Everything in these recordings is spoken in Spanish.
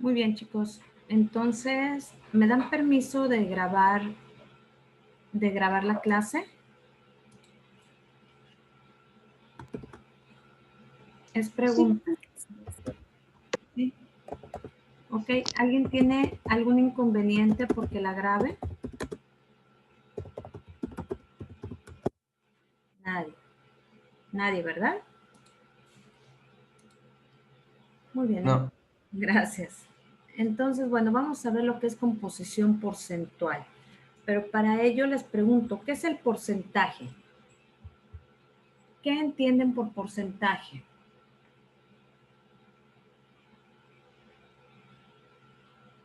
Muy bien, chicos. Entonces, ¿me dan permiso de grabar la clase? Es Sí, pregunta. ¿Sí? Ok. ¿Alguien tiene algún inconveniente porque la grabe? Nadie. Nadie, ¿verdad? Muy bien. No. Gracias. Entonces, bueno, vamos a ver lo que es composición porcentual. Pero para ello les pregunto, ¿qué es el porcentaje? ¿Qué entienden por porcentaje?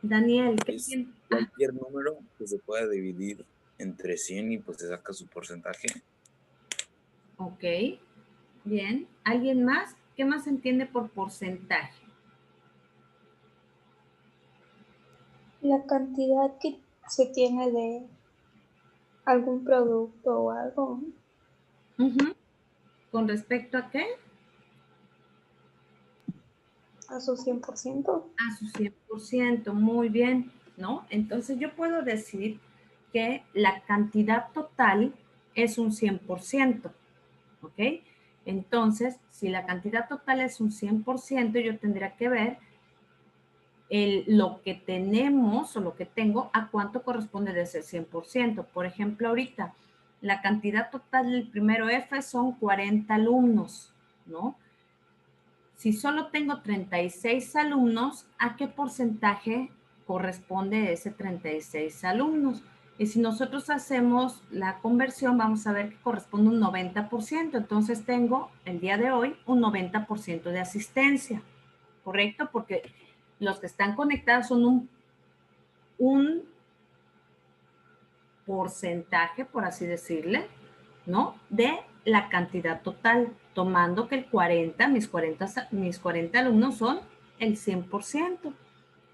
Daniel, ¿qué Es entiendes? cualquier número que se pueda dividir entre 100 y pues se saca su porcentaje. Ok, bien. ¿Alguien más? ¿Qué más entiende por porcentaje? la cantidad que se tiene de algún producto o algo Ujú. ¿Con respecto a qué? a su 100%. A su 100%, muy bien, ¿no? Entonces yo puedo decir que la cantidad total es un 100%, ¿ok? Entonces, si la cantidad total es un 100%, yo tendría que ver lo que tenemos o lo que tengo, a cuánto corresponde de ese 100%. Por ejemplo, ahorita, la cantidad total del primero F son 40 alumnos, ¿no? Si solo tengo 36 alumnos, ¿a qué porcentaje corresponde ese 36 alumnos? Y si nosotros hacemos la conversión, vamos a ver que corresponde un 90%. Entonces tengo el día de hoy un 90% de asistencia, ¿correcto? Porque los que están conectados son un porcentaje, por así decirle, ¿no? De la cantidad total, tomando que mis 40 alumnos son el 100%.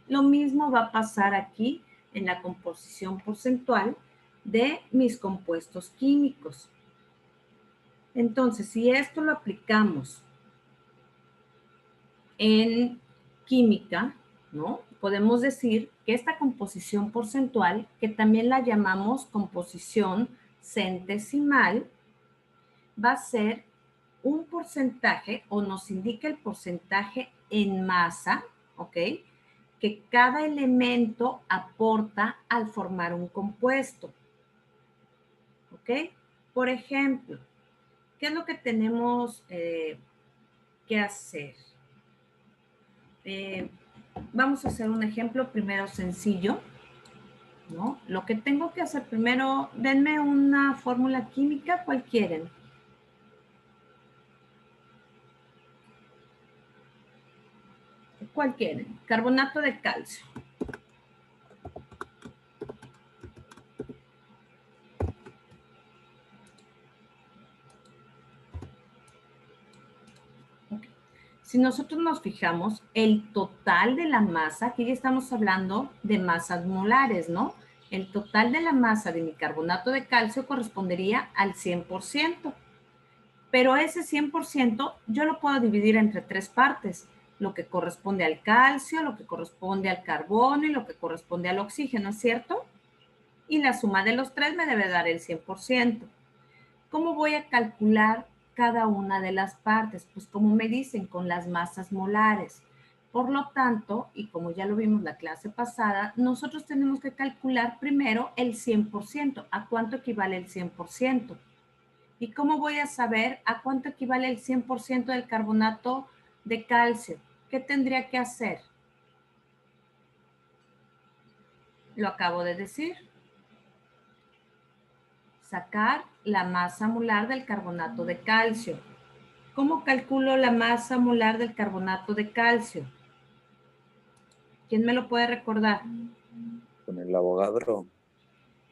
Lo mismo va a pasar aquí en la composición porcentual de mis compuestos químicos. Entonces, si esto lo aplicamos en química, ¿no? Podemos decir que esta composición porcentual, que también la llamamos composición centesimal, va a ser un porcentaje o nos indica el porcentaje en masa, ¿ok? Que cada elemento aporta al formar un compuesto, ¿ok? Por ejemplo, ¿qué es lo que tenemos que hacer? Vamos a hacer un ejemplo primero sencillo, ¿no? Lo que tengo que hacer primero, denme una fórmula química, ¿cuál quieren? ¿Cuál quieren? Carbonato de calcio. Okay. Si nosotros nos fijamos, el total de la masa, aquí ya estamos hablando de masas molares, ¿no? El total de la masa de mi carbonato de calcio correspondería al 100%. Pero ese 100% yo lo puedo dividir entre tres partes, lo que corresponde al calcio, lo que corresponde al carbono y lo que corresponde al oxígeno, ¿es cierto? Y la suma de los tres me debe dar el 100%. ¿Cómo voy a calcular cada una de las partes? Pues como me dicen, con las masas molares. Por lo tanto, y como ya lo vimos la clase pasada, nosotros tenemos que calcular primero el 100%. ¿A cuánto equivale el 100%? ¿Y cómo voy a saber a cuánto equivale el 100% del carbonato de calcio? ¿Qué tendría que hacer? Lo acabo de decir. Sacar la masa molar del carbonato de calcio. ¿Cómo calculo la masa molar del carbonato de calcio? ¿Quién me lo puede recordar? Con el Avogadro.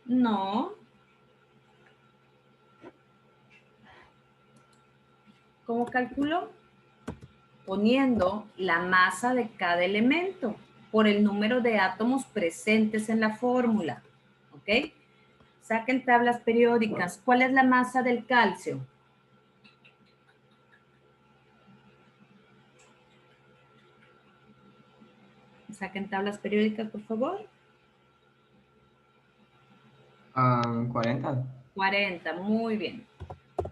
No. ¿Cómo calculo? Poniendo la masa de cada elemento por el número de átomos presentes en la fórmula. ¿Ok? Saquen tablas periódicas. ¿Cuál es la masa del calcio? Saquen tablas periódicas, por favor. 40. 40, muy bien.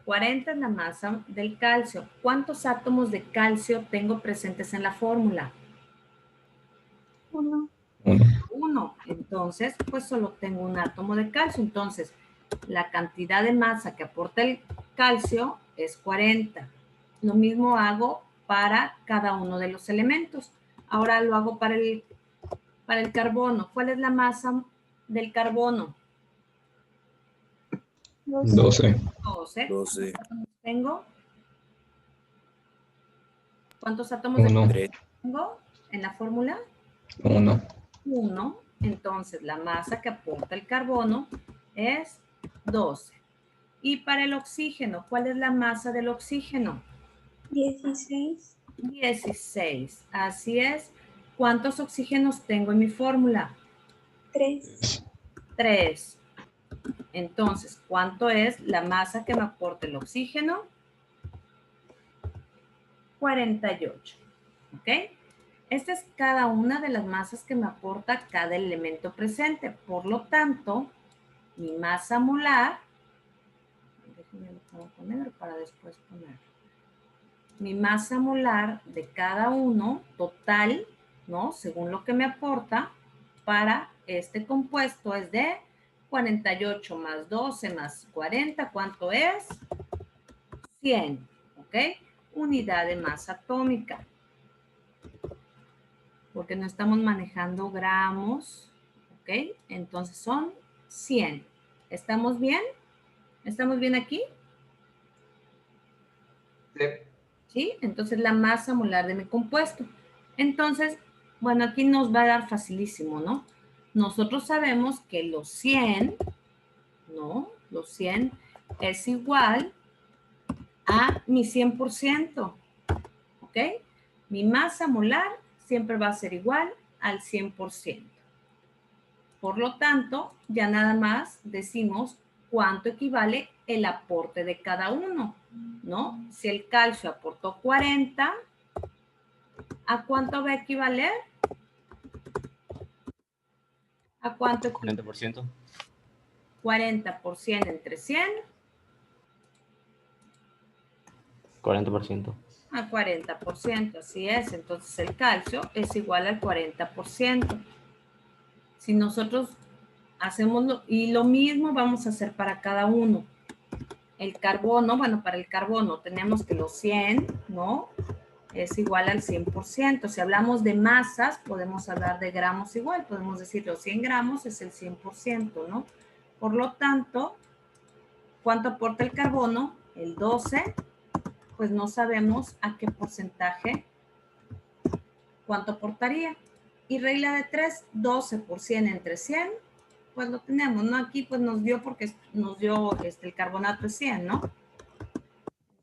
40 es la masa del calcio. ¿Cuántos átomos de calcio tengo presentes en la fórmula? 1. 1. Entonces, pues solo tengo un átomo de calcio. Entonces, la cantidad de masa que aporta el calcio es 40. Lo mismo hago para cada uno de los elementos. Ahora lo hago para el carbono. ¿Cuál es la masa del carbono? 12. 12. 12. 12. ¿Cuántos átomos tengo? ¿Cuántos átomos de 1. calcio tengo en la fórmula? 1. 1. Entonces, la masa que aporta el carbono es 12. Y para el oxígeno, ¿cuál es la masa del oxígeno? 16. 16. Así es. ¿Cuántos oxígenos tengo en mi fórmula? 3. 3. Entonces, ¿cuánto es la masa que me aporta el oxígeno? 48. ¿Ok? Esta es cada una de las masas que me aporta cada elemento presente. Por lo tanto, mi masa molar, déjenme lo pongo con negro para después poner. Mi masa molar de cada uno, total, ¿no? Según lo que me aporta, para este compuesto es de 48 más 12 más 40, ¿cuánto es? 100, ¿ok? Unidad de masa atómica. Porque no estamos manejando gramos, ¿ok? Entonces son 100. ¿Estamos bien? ¿Estamos bien aquí? Sí. ¿Sí? Entonces la masa molar de mi compuesto. Entonces, bueno, aquí nos va a dar facilísimo, ¿no? Nosotros sabemos que los 100, ¿no? Los 100 es igual a mi 100%, ¿ok? Mi masa molar siempre va a ser igual al 100%. Por lo tanto, ya nada más decimos cuánto equivale el aporte de cada uno, ¿no? Si el calcio aportó 40, ¿a cuánto va a equivaler? ¿A cuánto equivale? 40%. 40 por 100 entre 100. 40%. A 40%, así es. Entonces el calcio es igual al 40%. Si nosotros hacemos, y lo mismo vamos a hacer para cada uno. El carbono, bueno, para el carbono tenemos que los 100, ¿no? Es igual al 100%. Si hablamos de masas, podemos hablar de gramos igual. Podemos decir los 100 gramos es el 100%, ¿no? Por lo tanto, ¿cuánto aporta el carbono? El 12, pues no sabemos a qué porcentaje, cuánto aportaría. Y regla de 3, 12 por 100 entre 100, pues lo tenemos, ¿no? Aquí pues nos dio porque nos dio el carbonato es 100, ¿no?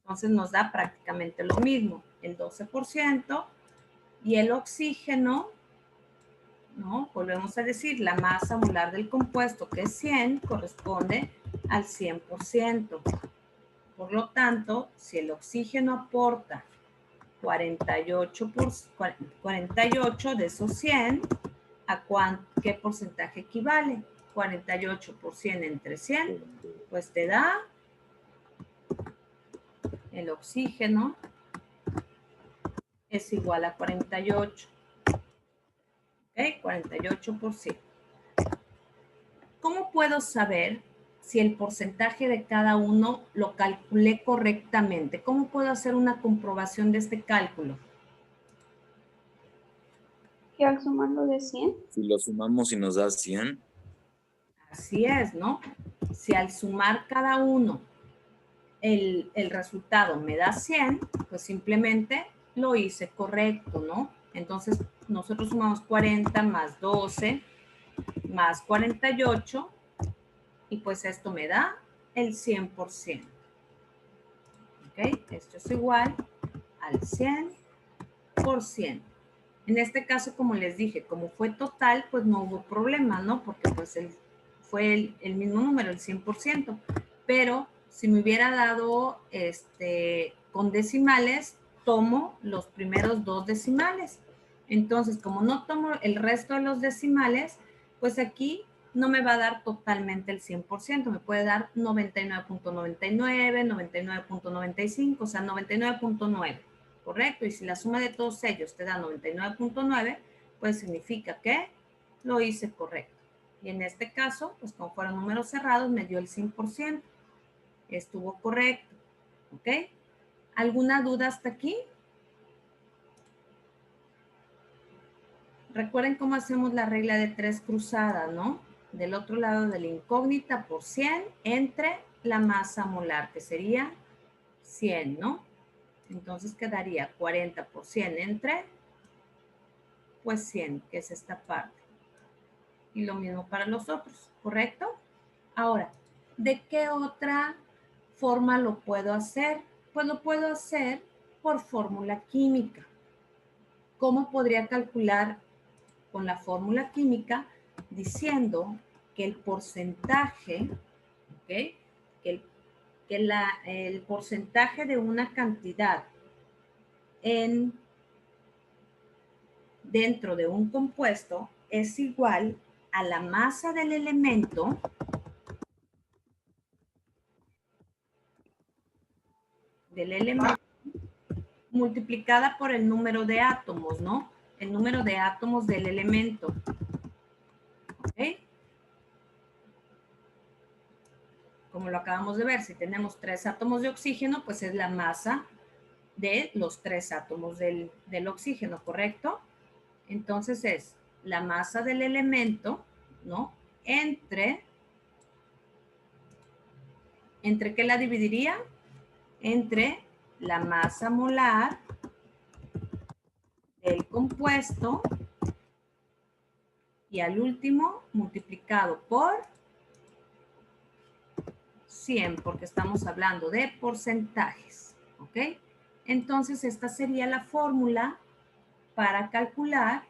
Entonces nos da prácticamente lo mismo, el 12%, y el oxígeno, ¿no? Volvemos a decir, la masa molar del compuesto, que es 100, corresponde al 100%. Por lo tanto, si el oxígeno aporta 48 de esos 100, ¿a qué porcentaje equivale? 48 por 100 entre 100, pues te da el oxígeno es igual a 48. ¿Ok? 48%. ¿Cómo puedo saber si el porcentaje de cada uno lo calculé correctamente? ¿Cómo puedo hacer una comprobación de este cálculo? Que al sumarlo de 100. Si lo sumamos y nos da 100. Así es, ¿no? Si al sumar cada uno el resultado me da 100, pues simplemente lo hice correcto, ¿no? Entonces nosotros sumamos 40 más 12 más 48 y pues esto me da el 100%. ¿Ok? Esto es igual al 100%. En este caso, como les dije, como fue total, pues no hubo problema, ¿no? Porque pues fue el mismo número, el 100%. Pero si me hubiera dado con decimales, tomo los primeros dos decimales. Entonces, como no tomo el resto de los decimales, pues aquí no me va a dar totalmente el 100%, me puede dar 99.99, 99.95, o sea, 99.9, ¿correcto? Y si la suma de todos ellos te da 99.9, pues significa que lo hice correcto. Y en este caso, pues como fueron números cerrados, me dio el 100%. Estuvo correcto, ¿ok? ¿Alguna duda hasta aquí? Recuerden cómo hacemos la regla de 3 cruzada, ¿no? Del otro lado de la incógnita por 100 entre la masa molar, que sería 100, ¿no? Entonces quedaría 40 por 100 entre, pues 100, que es esta parte. Y lo mismo para los otros, ¿correcto? Ahora, ¿de qué otra forma lo puedo hacer? Pues lo puedo hacer por fórmula química. ¿Cómo podría calcular con la fórmula química? Diciendo que el porcentaje, ¿ok? El porcentaje de una cantidad dentro de un compuesto es igual a la masa del elemento multiplicada por el número de átomos, ¿no? El número de átomos del elemento. ¿Ok? Como lo acabamos de ver, si tenemos 3 átomos de oxígeno, pues es la masa de los 3 átomos del oxígeno, ¿correcto? Entonces es la masa del elemento, ¿no? ¿Entre qué la dividiría? Entre la masa molar del compuesto y al último multiplicado por 100, porque estamos hablando de porcentajes, ¿ok? Entonces esta sería la fórmula para calcular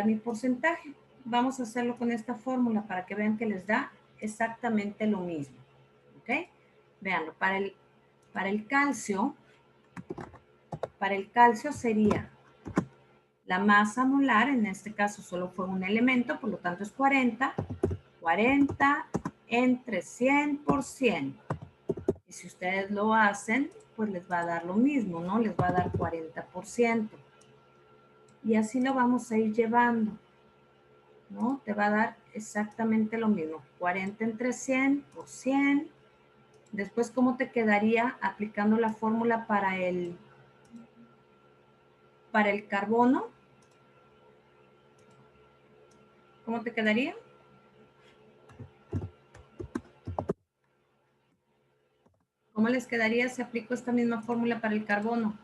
mi porcentaje. Vamos a hacerlo con esta fórmula para que vean que les da exactamente lo mismo, ¿ok? Veanlo, para el calcio sería la masa molar, en este caso solo fue un elemento, por lo tanto es 40 entre 100%. Y si ustedes lo hacen, pues les va a dar lo mismo, ¿no? Les va a dar 40%. Y así lo vamos a ir llevando, ¿no? Te va a dar exactamente lo mismo. 40 entre 100 por 100. Después, ¿cómo te quedaría aplicando la fórmula para el carbono? ¿Cómo te quedaría? ¿Cómo les quedaría si aplico esta misma fórmula para el carbono?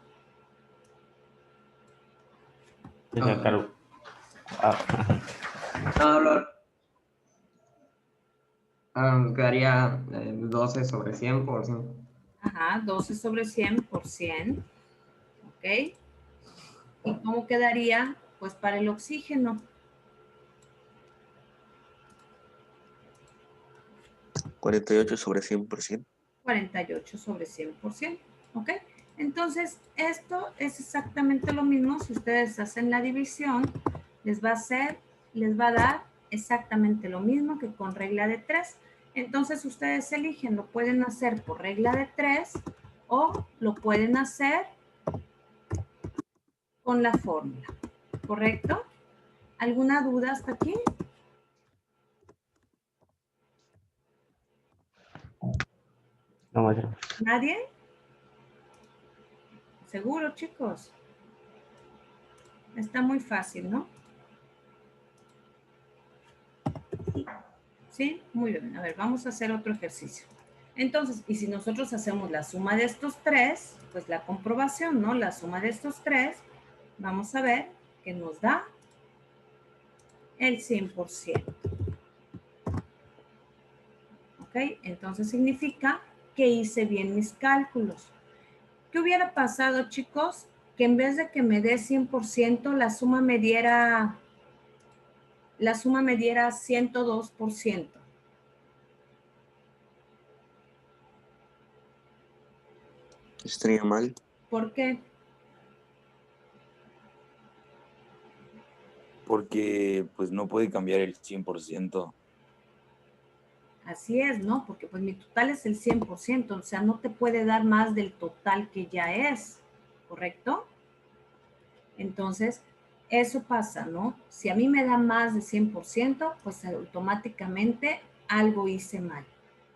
Quedaría 12 sobre 100 por 100. Ajá, 12 sobre 100 por 100. ¿Ok? ¿Y cómo quedaría? Pues para el oxígeno. 48 sobre 100%. 48 sobre 100%. ¿Ok? Entonces, esto es exactamente lo mismo. Si ustedes hacen la división, les va a dar exactamente lo mismo que con regla de 3. Entonces, ustedes eligen, lo pueden hacer por regla de 3 o lo pueden hacer con la fórmula. ¿Correcto? ¿Alguna duda hasta aquí? No, maestra. ¿Nadie? Seguro, chicos. Está muy fácil, ¿no? ¿Sí? Muy bien. A ver, vamos a hacer otro ejercicio. Entonces, y si nosotros hacemos la suma de estos tres, pues la comprobación, ¿no? La suma de estos tres, vamos a ver que nos da el 100%. ¿Ok? Entonces significa que hice bien mis cálculos. ¿Qué hubiera pasado, chicos? Que en vez de que me dé 100%, la suma me diera 102%. Estaría mal. ¿Por qué? Porque pues no puede cambiar el 100%. Así es, ¿no? Porque pues mi total es el 100%, o sea, no te puede dar más del total que ya es, ¿correcto? Entonces, eso pasa, ¿no? Si a mí me da más de 100%, pues automáticamente algo hice mal.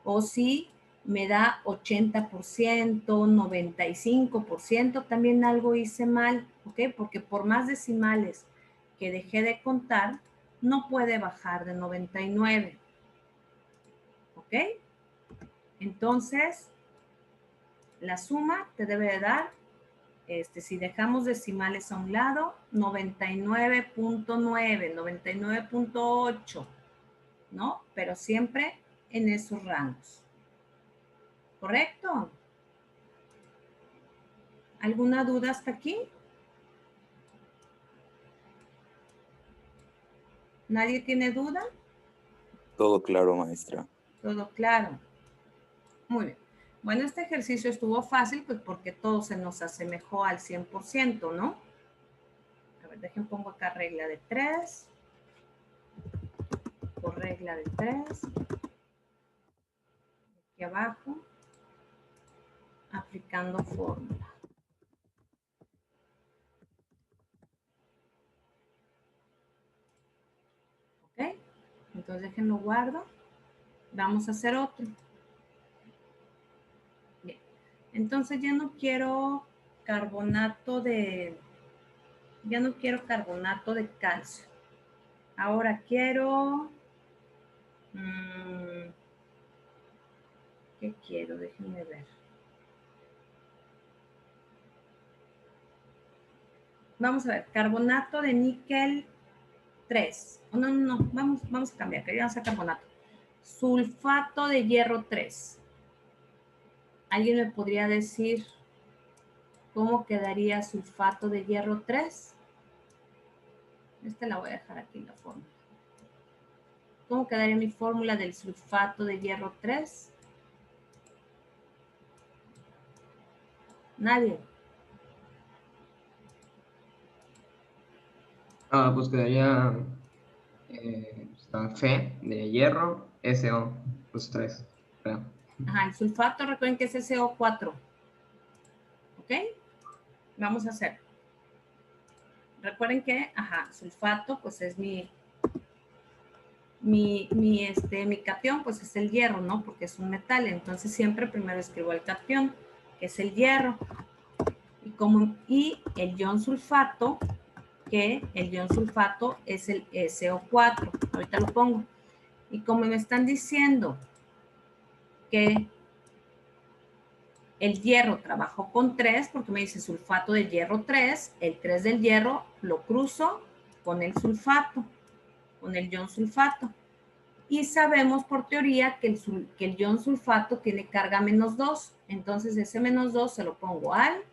O si me da 80%, 95%, también algo hice mal, ¿ok? Porque por más decimales que dejé de contar, no puede bajar de 99, ¿ok? Entonces, la suma te debe de dar, si dejamos decimales a un lado, 99.9, 99.8, ¿no? Pero siempre en esos rangos. ¿Correcto? ¿Alguna duda hasta aquí? ¿Nadie tiene duda? Todo claro, maestra. Todo claro. Muy bien. Bueno, este ejercicio estuvo fácil, pues porque todo se nos asemejó al 100%, ¿no? A ver, dejen pongo acá regla de 3. Por regla de 3. Aquí abajo. Aplicando fórmula. ¿Ok? Entonces déjenlo guardo. Vamos a hacer otro. Bien. Entonces ya no quiero carbonato de calcio. Ahora quiero, ¿qué quiero? Déjenme ver. Vamos a ver, carbonato de níquel 3. No, vamos a cambiar, queríamos hacer carbonato. Sulfato de hierro 3. ¿Alguien me podría decir cómo quedaría sulfato de hierro 3? La voy a dejar aquí en la fórmula. ¿Cómo quedaría mi fórmula del sulfato de hierro 3? Nadie. Pues quedaría Fe de hierro, SO, pues 3, creo. Ajá, el sulfato, recuerden que es SO4. ¿Ok? Vamos a hacer. Recuerden que, sulfato, pues es mi catión, pues es el hierro, ¿no? Porque es un metal. Entonces siempre primero escribo el catión, que es el hierro. Y el ion sulfato, que el ion sulfato es el SO4. Ahorita lo pongo. Y como me están diciendo que el hierro trabajó con 3, porque me dice sulfato de hierro 3, el 3 del hierro lo cruzo con el sulfato, con el ion sulfato. Y sabemos por teoría que el ion sulfato tiene carga -2. Entonces ese -2 se lo pongo al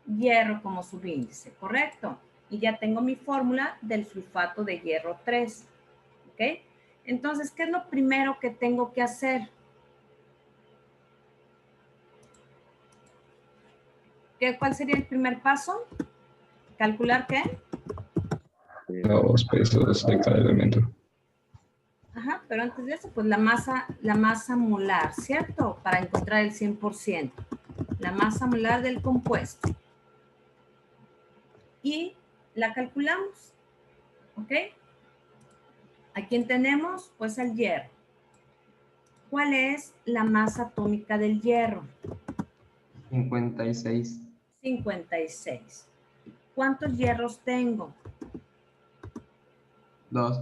hierro como subíndice, ¿correcto? Y ya tengo mi fórmula del sulfato de hierro 3. ¿Ok? Entonces, ¿qué es lo primero que tengo que hacer? ¿Cuál sería el primer paso? ¿Calcular qué? Los pesos de cada elemento. Ajá, pero antes de eso, pues la masa molar, ¿cierto? Para encontrar el 100%. La masa molar del compuesto. Y la calculamos, ¿ok? ¿A quién tenemos? Pues al hierro. ¿Cuál es la masa atómica del hierro? 56. 56. ¿Cuántos hierros tengo? 2.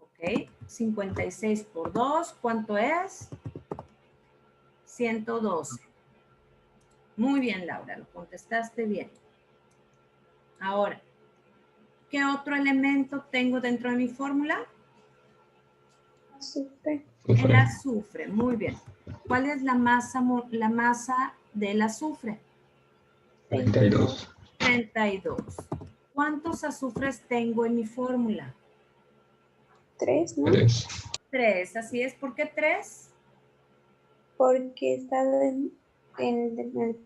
Ok, 56 por 2, ¿cuánto es? 112. Muy bien, Laura, lo contestaste bien. Ahora, ¿qué otro elemento tengo dentro de mi fórmula? Azufre. El azufre, muy bien. ¿Cuál es la masa del azufre? 32. 32. ¿Cuántos azufres tengo en mi fórmula? 3, ¿no? 3. 3, así es. ¿Por qué 3? Porque está en el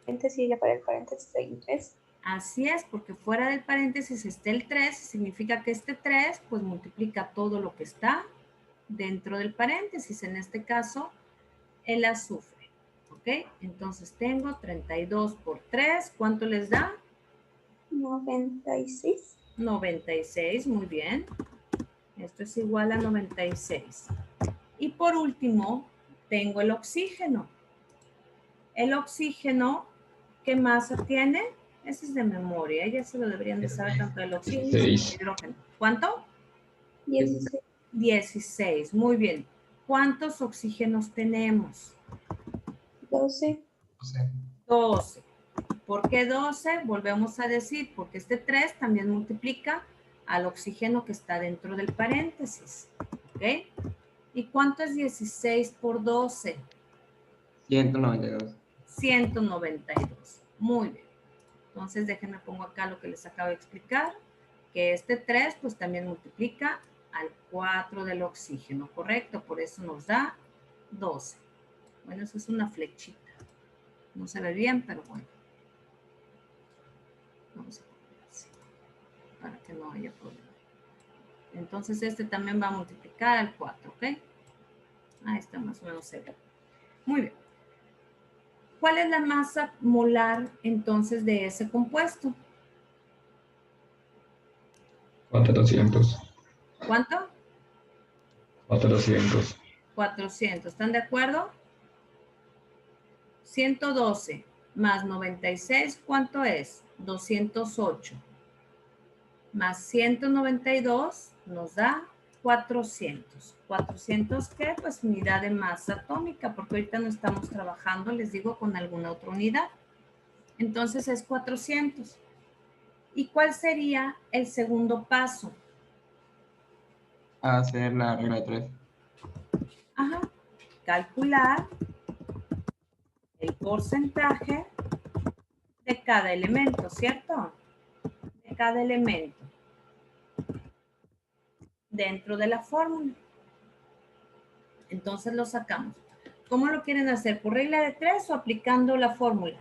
paréntesis y para el paréntesis hay un 3. Así es, porque fuera del paréntesis está el 3, significa que este 3 pues multiplica todo lo que está dentro del paréntesis, en este caso el azufre, ¿ok? Entonces tengo 32 por 3, ¿cuánto les da? 96. 96, muy bien. Esto es igual a 96. Y por último, tengo el oxígeno. El oxígeno, ¿qué masa tiene? Ese es de memoria, ya se lo deberían de saber tanto el oxígeno como el 16. hidrógeno. ¿Cuánto? 16. 16, muy bien. ¿Cuántos oxígenos tenemos? 12. 12. ¿Por qué 12? Volvemos a decir, porque este 3 también multiplica al oxígeno que está dentro del paréntesis. ¿Ok? ¿Y cuánto es 16 por 12? 192. 192. Muy bien. Entonces, déjenme pongo acá lo que les acabo de explicar, que este 3 pues también multiplica al 4 del oxígeno, ¿correcto? Por eso nos da 12. Bueno, eso es una flechita. No se ve bien, pero bueno. Vamos a poner así, para que no haya problema. Entonces, este también va a multiplicar al 4, ¿ok? Ahí está, más o menos se ve. Muy bien. ¿Cuál es la masa molar entonces de ese compuesto? 400. ¿Cuánto? 400. 400. ¿Están de acuerdo? 112 más 96, ¿cuánto es? 208. Más 192 nos da 400. ¿400 qué? Pues unidad de masa atómica, porque ahorita no estamos trabajando, les digo, con alguna otra unidad. Entonces es 400. ¿Y cuál sería el segundo paso? Hacer la regla de 3. Ajá. Calcular el porcentaje de cada elemento, ¿cierto? De cada elemento dentro de la fórmula. Entonces lo sacamos. ¿Cómo lo quieren hacer? ¿Por regla de 3 o aplicando la fórmula?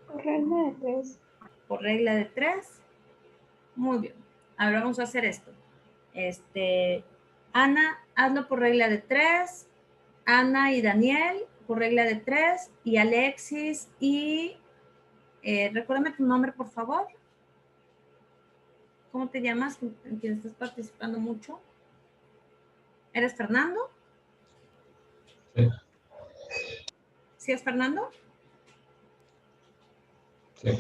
Por regla de 3. Por regla de 3. Muy bien. Ahora vamos a hacer esto. Ana, hazlo por regla de 3. Ana y Daniel por regla de 3. Y Alexis y... recuérdame tu nombre, por favor. ¿Cómo te llamas? ¿En quien estás participando mucho? ¿Eres Fernando? Sí. ¿Sí es Fernando? Sí.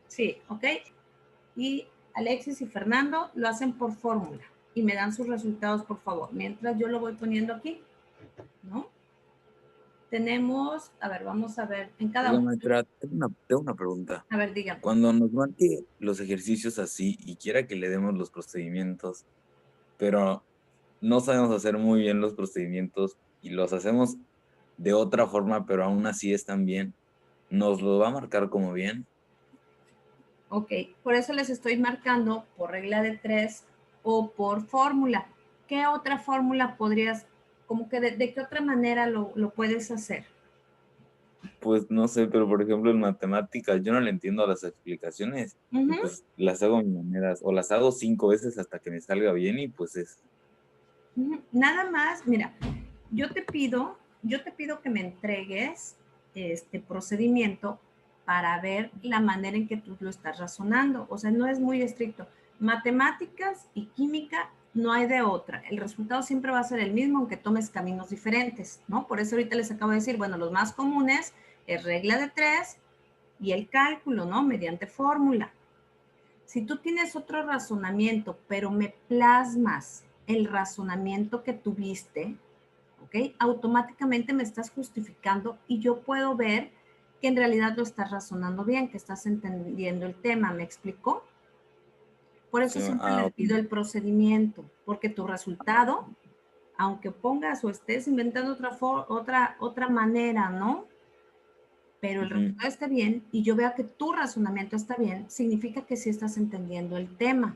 Sí, ok. Y Alexis y Fernando lo hacen por fórmula y me dan sus resultados, por favor, mientras yo lo voy poniendo aquí, ¿no? Tenemos, a ver, vamos a ver, en cada Oiga, uno. maestra, tengo una pregunta. A ver, dígame. Cuando nos marque los ejercicios así y quiera que le demos los procedimientos, pero no sabemos hacer muy bien los procedimientos y los hacemos de otra forma, pero aún así están bien, ¿nos lo va a marcar como bien? Ok, por eso les estoy marcando por regla de 3 o por fórmula. ¿Qué otra fórmula podrías, como que de qué otra manera lo puedes hacer? Pues no sé, pero por ejemplo en matemáticas yo no le entiendo las explicaciones y pues las hago a mi manera, o las hago 5 veces hasta que me salga bien y pues es... Nada más, mira, yo te pido que me entregues este procedimiento para ver la manera en que tú lo estás razonando. O sea, no es muy estricto. Matemáticas y química no hay de otra. El resultado siempre va a ser el mismo, aunque tomes caminos diferentes, ¿no? Por eso ahorita les acabo de decir, bueno, los más comunes es regla de 3 y el cálculo, ¿no? Mediante fórmula. Si tú tienes otro razonamiento, pero me plasmas el razonamiento que tuviste, ¿ok? Automáticamente me estás justificando y yo puedo ver que en realidad lo estás razonando bien, que estás entendiendo el tema, ¿me explicó? Por eso Sí, siempre les ok. pido el procedimiento, porque tu resultado, aunque pongas o estés inventando otra manera, ¿no? Pero el resultado está bien y yo veo que tu razonamiento está bien, significa que sí estás entendiendo el tema.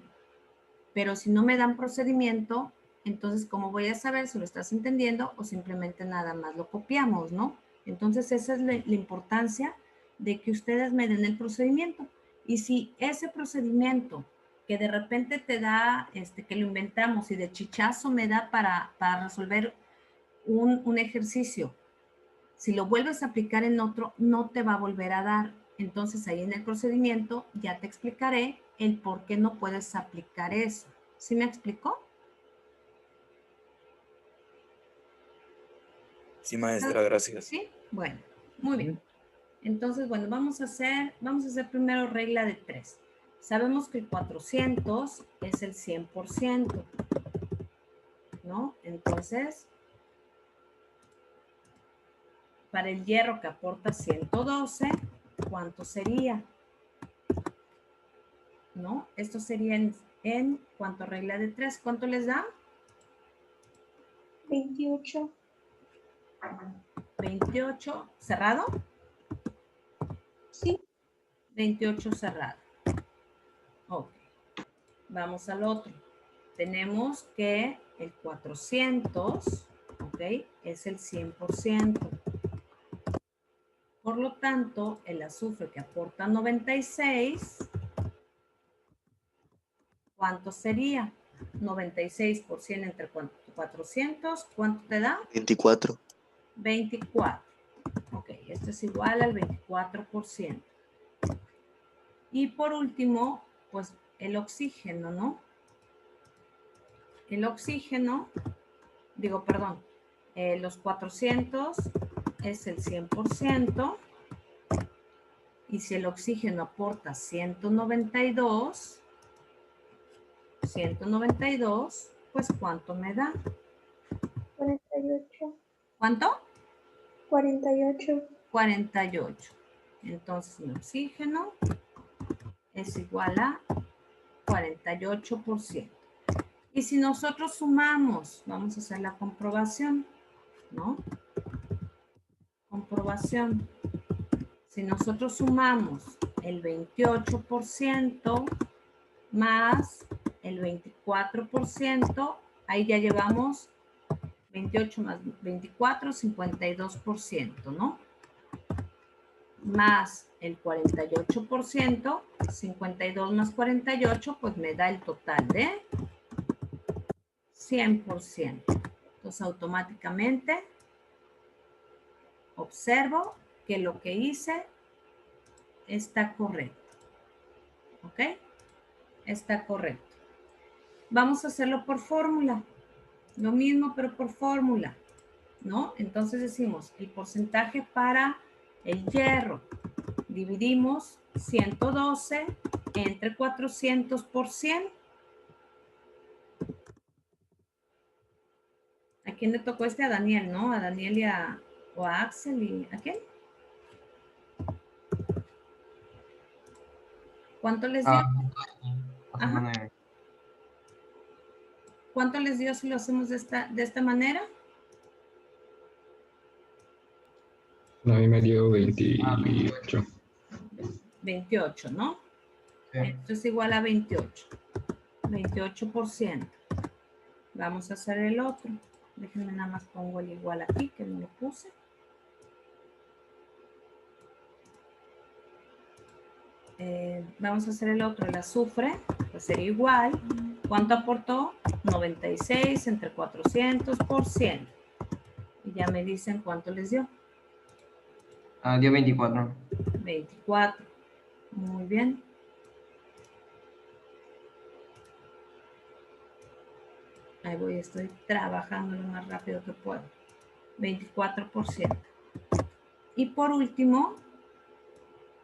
Pero si no me dan procedimiento, entonces, ¿cómo voy a saber si lo estás entendiendo o simplemente nada más lo copiamos, ¿no? Entonces, esa es la importancia de que ustedes me den el procedimiento. Y si ese procedimiento que de repente te da, que lo inventamos y de chichazo me da para resolver un ejercicio, si lo vuelves a aplicar en otro, no te va a volver a dar. Entonces, ahí en el procedimiento ya te explicaré el por qué no puedes aplicar eso. ¿Sí me explicó? Sí, maestra, gracias. Sí, bueno, muy bien. Entonces, bueno, vamos a hacer primero regla de 3. Sabemos que el 400 es el 100%, ¿no? Entonces, para el hierro que aporta 112, ¿cuánto sería? ¿No? Esto sería en cuanto a regla de 3. ¿Cuánto les da? 28. 28, ¿cerrado? Sí. 28 cerrado. Ok. Vamos al otro. Tenemos que el 400, ok, es el 100%. Por lo tanto, el azufre que aporta 96, ¿cuánto sería? 96 por 100 entre 400, ¿cuánto te da? 24. 24. Ok, esto es igual al 24%. Y por último, pues el oxígeno, ¿no? El oxígeno, los 400 es el 100%. Y si el oxígeno aporta 192, pues ¿cuánto me da? 48. ¿Cuánto? 48. 48. Entonces mi oxígeno es igual a 48%. Y si nosotros sumamos, vamos a hacer la comprobación, ¿no? Comprobación. Si nosotros sumamos el 28% más el 24%, ahí ya llevamos 28 más 24, 52%, ¿no? Más el 48%, 52 más 48, pues me da el total de 100%. Entonces, automáticamente observo que lo que hice está correcto. ¿Ok? Está correcto. Vamos a hacerlo por fórmula. Lo mismo, pero por fórmula, ¿no? Entonces decimos el porcentaje para el hierro. Dividimos 112 entre 400 por 100. ¿A quién le tocó A Daniel, ¿no? A Daniel o a Axel y ¿a quién? ¿Cuánto les dio? Ajá. ¿Cuánto les dio si lo hacemos de esta manera? A mí me dio 28. 28, ¿no? Sí. Esto es igual a 28. 28%. Vamos a hacer el otro. Déjenme nada más pongo el igual aquí, que no lo puse. Vamos a hacer el otro, el azufre, pues sería igual. ¿Cuánto aportó? 96 entre 400 por 100. Y ya me dicen cuánto les dio. Dio 24. 24. Muy bien. Ahí voy, estoy trabajando lo más rápido que puedo. 24%. Y por último,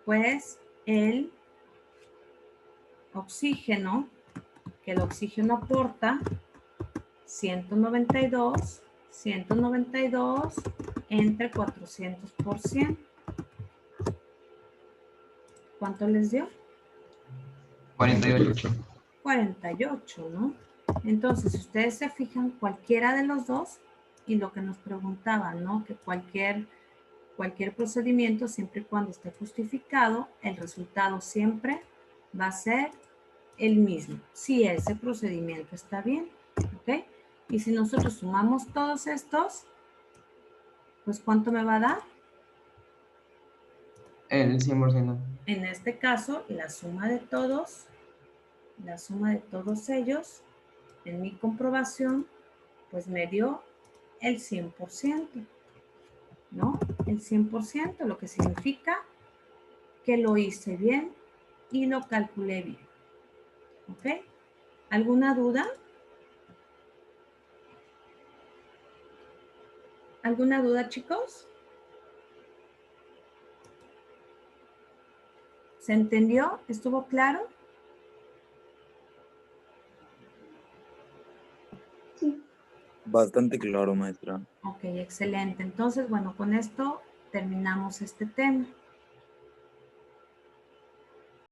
pues el oxígeno, que el oxígeno aporta 192 entre 400 por 100. ¿Cuánto les dio? 48. 48, ¿no? Entonces, si ustedes se fijan, cualquiera de los dos, y lo que nos preguntaban, ¿no? Que cualquier procedimiento, siempre y cuando esté justificado, el resultado siempre va a ser el mismo, si ese procedimiento está bien, ¿ok? Y si nosotros sumamos todos estos, pues ¿cuánto me va a dar? El 100%. En este caso, la suma de todos ellos, en mi comprobación, pues me dio el 100%, ¿no? El 100%, lo que significa que lo hice bien y lo calculé bien. ¿Ok? ¿Alguna duda? ¿Alguna duda, chicos? ¿Se entendió? ¿Estuvo claro? Sí. Bastante claro, maestra. Ok, excelente. Entonces, bueno, con esto terminamos este tema.